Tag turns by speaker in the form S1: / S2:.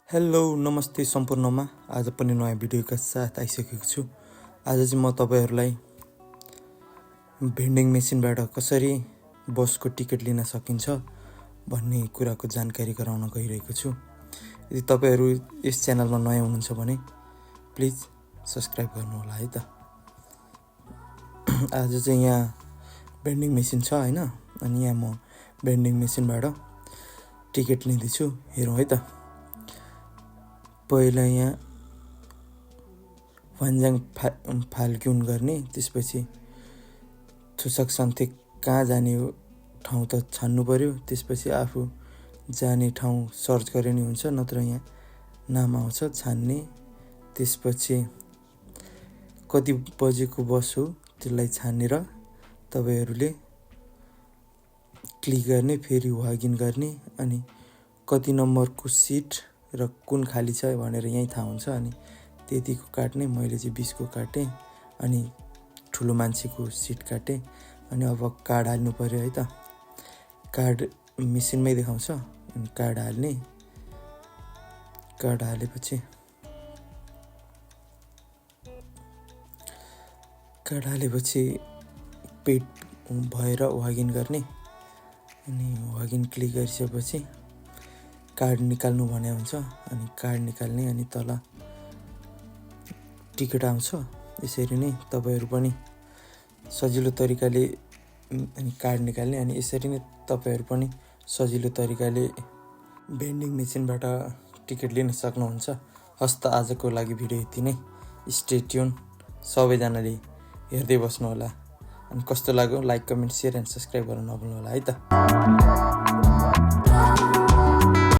S1: Hello नमस्ते सम्पूर्णमा आज पनि नयाँ भिडियोका साथ आइसकेको छु। आज चाहिँ म तपाईहरुलाई भेन्डिङ मेसिनबाट कसरी बसको टिकट लिन सकिन्छ भन्ने कुराको जानकारी गराउन गइरहेको छु। यदि तपाईहरु यस च्यानलमा नयाँ हुनुहुन्छ भने प्लिज सब्स्क्राइब गर्नु होला है त। आज चाहिँ यहाँ भेन्डिङ मेसिन छ हैन, अनि यहाँ म भेन्डिङ मेसिनबाट टिकट लिँदै छु। हेरौँ है त। पहिला यहाँ भन्ज्याङ फाल्क्युन गर्ने, त्यसपछि थुसक सन्थे कहाँ जाने हो ठाउँ त छान्नु पर्यो। त्यसपछि आफू जाने ठाउँ सर्च गरे नि हुन्छ, नत्र यहाँ नाम आउँछ छान्ने। त्यसपछि कति बजेको बस हो त्यसलाई छानेर तपाईहरुले क्लिक गर्ने, फेरि लॉगिन गर्ने, अनि कति नम्बरको सिट र कुन खाली छ भनेर यही थाहा हुन्छ। अनि त्यतिको काट्ने। मैले चाहिँ 20 को काटे, अनि ठुलो मान्छेको सिट काटे। अनि अब कार्ड हाल्नु पर्यो है त। कार्ड मेसिनमै देखाउँछ, अनि कार्ड हाल्ने। कार्ड हालेपछि पेड भएर लॉगिन गर्ने, अनि लॉगिन क्लिक गरिसकेपछि कार्ड निकाल्नु भने हुन्छ। अनि कार्ड निकाल्ने, अनि तल टिकट आउँछ। यसरी नै तपाईहरु पनि सजिलो तरिकाले अनि कार्ड निकाल्ने, अनि यसरी नै तपाईहरु पनि सजिलो तरिकाले भेन्डिङ मेसिनबाट टिकट लिन सक्नुहुन्छ। हस्त आजको लागि भिडियो यति नै। Stay tune. सबैजनाले हेर्दै बस्नु होला। अनि कस्तो लाग्यो like, comment, share and subscribe गर्न नभुल्नु होला है त।